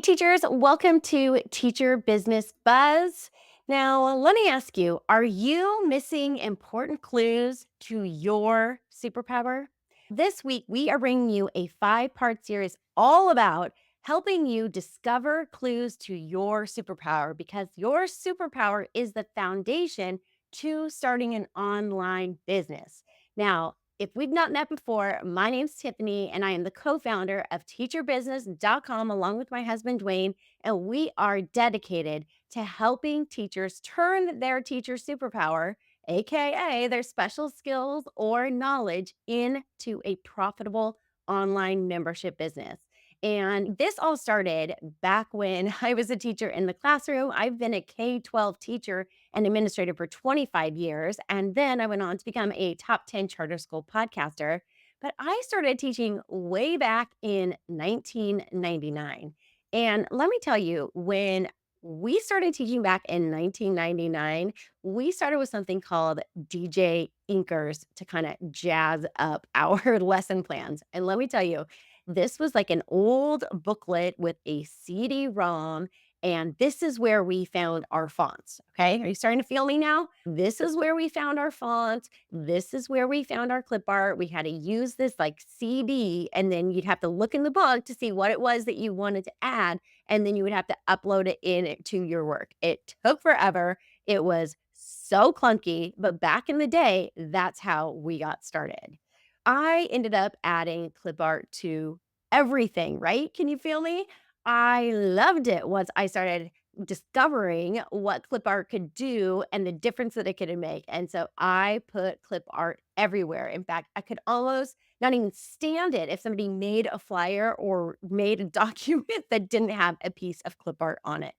teachers, welcome to Teacher Business Buzz. Now, let me ask you, are you missing important clues to your superpower? This week, we are bringing you a 5-part series all about helping you discover clues to your superpower because your superpower is the foundation to starting an online business. Now, if we've not met before, my name's Tiffany, and I am the co founder of teacherbusiness.com along with my husband, Dwayne. And we are dedicated to helping teachers turn their teacher superpower, AKA their special skills or knowledge, into a profitable online membership business. And this all started back when I was a teacher in the classroom. I've been a K-12 teacher and administrator for 25 years. And then I went on to become a top 10 charter school podcaster. But I started teaching way back in 1999. And let me tell you, when we started teaching back in 1999, we started with something called DJ Inkers to kind of jazz up our lesson plans. And let me tell you, this was like an old booklet with a CD-ROM, and this is where we found our fonts. Okay. Are you starting to feel me now? This is where we found our fonts. This is where we found our clip art. We had to use this like CD, and then you'd have to look in the book to see what it was that you wanted to add. And then you would have to upload it to your work. It took forever. It was so clunky, but back in the day, that's how we got started. I ended up adding clip art to everything, right? Can you feel me? I loved it once I started discovering what clip art could do and the difference that it could make. And so I put clip art everywhere. In fact, I could almost not even stand it if somebody made a flyer or made a document that didn't have a piece of clip art on it.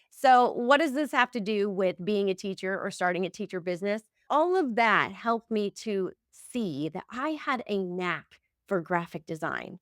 So, what does this have to do with being a teacher or starting a teacher business? All of that helped me to see that I had a knack for graphic design.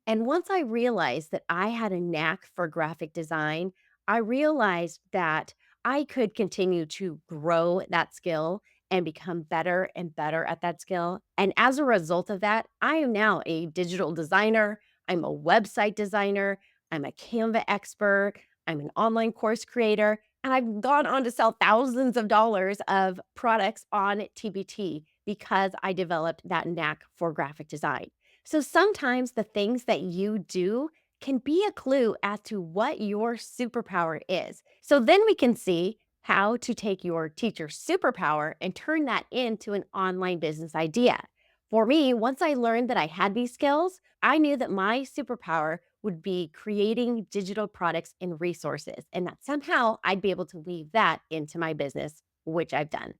And once I realized that I had a knack for graphic design, I realized that I could continue to grow that skill and become better and better at that skill. And as a result of that, I am now a digital designer, I'm a website designer, I'm a Canva expert, I'm an online course creator, and I've gone on to sell thousands of dollars of products on TBT because I developed that knack for graphic design. So sometimes the things that you do can be a clue as to what your superpower is. So then we can see how to take your teacher superpower and turn that into an online business idea. For me, once I learned that I had these skills, I knew that my superpower would be creating digital products and resources, and that somehow I'd be able to weave that into my business, which I've done.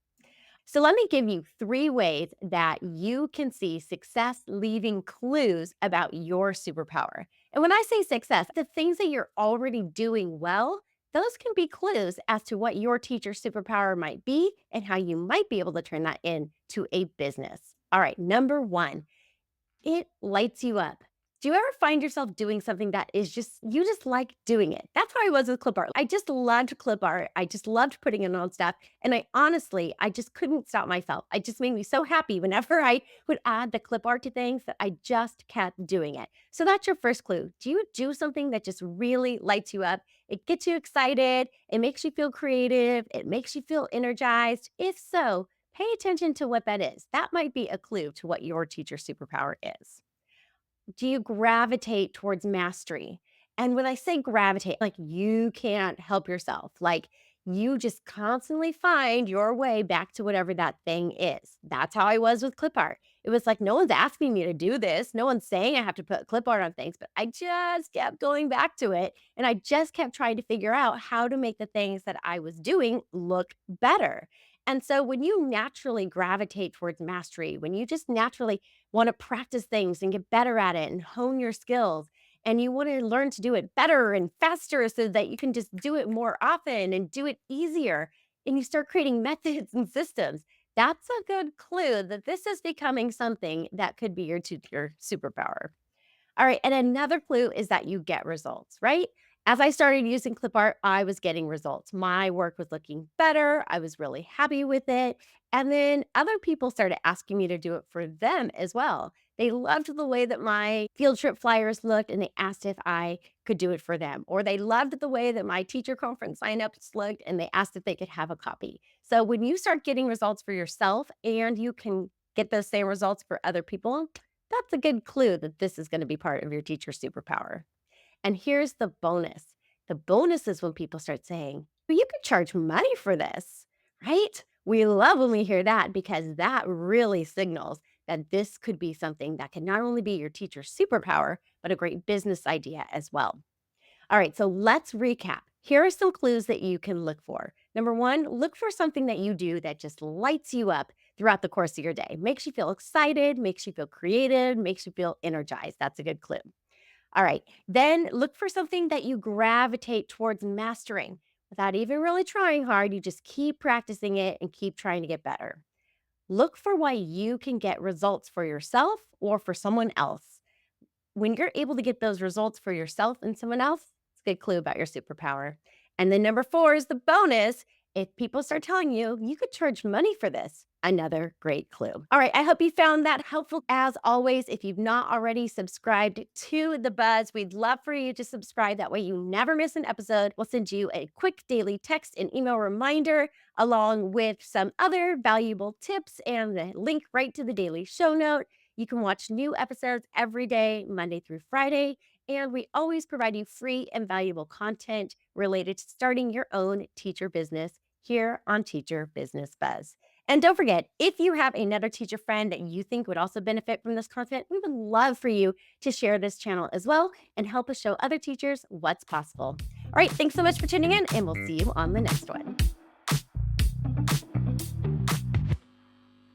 So, let me give you 3 ways that you can see success leaving clues about your superpower. And when I say success, the things that you're already doing well, those can be clues as to what your teacher superpower might be and how you might be able to turn that into a business. All right, number 1, it lights you up. Do you ever find yourself doing something that is just you just like doing it? That's how I was with clip art. I just loved clip art. I just loved putting it on stuff. And I just couldn't stop myself. It just made me so happy whenever I would add the clip art to things that I just kept doing it. So that's your first clue. Do you do something that just really lights you up? It gets you excited. It makes you feel creative. It makes you feel energized. If so, pay attention to what that is. That might be a clue to what your teacher superpower is. Do you gravitate towards mastery? And when I say gravitate, like you can't help yourself. Like you just constantly find your way back to whatever that thing is. That's how I was with clip art. It was like no one's asking me to do this. No one's saying I have to put clip art on things, but I just kept going back to it. And I just kept trying to figure out how to make the things that I was doing look better. And so when you naturally gravitate towards mastery, when you just naturally want to practice things and get better at it and hone your skills. And you want to learn to do it better and faster so that you can just do it more often and do it easier. And you start creating methods and systems. That's a good clue that this is becoming something that could be your superpower. All right. And another clue is that you get results, right? As I started using clip art, I was getting results. My work was looking better. I was really happy with it. And then other people started asking me to do it for them as well. They loved the way that my field trip flyers looked and they asked if I could do it for them. Or they loved the way that my teacher conference signups looked and they asked if they could have a copy. So when you start getting results for yourself and you can get those same results for other people, that's a good clue that this is going to be part of your teacher superpower. And here's the bonus. The bonus is when people start saying, well, you could charge money for this, right? We love when we hear that because that really signals that this could be something that can not only be your teacher's superpower, but a great business idea as well. All right, so let's recap. Here are some clues that you can look for. Number one, look for something that you do that just lights you up throughout the course of your day, makes you feel excited, makes you feel creative, makes you feel energized. That's a good clue. All right. Then look for something that you gravitate towards mastering without even really trying hard. You just keep practicing it and keep trying to get better. Look for why you can get results for yourself or for someone else. When you're able to get those results for yourself and someone else, it's a good clue about your superpower. And then number four is the bonus. If people start telling you, you could charge money for this, another great clue. All right, I hope you found that helpful. As always, if you've not already subscribed to The Buzz, we'd love for you to subscribe. That way you never miss an episode. We'll send you a quick daily text and email reminder along with some other valuable tips and the link right to the daily show note. You can watch new episodes every day, Monday through Friday, and we always provide you free and valuable content related to starting your own teacher business here on Teacher Business Buzz. And don't forget, if you have another teacher friend that you think would also benefit from this content, we would love for you to share this channel as well and help us show other teachers what's possible. All right, thanks so much for tuning in, and we'll see you on the next one.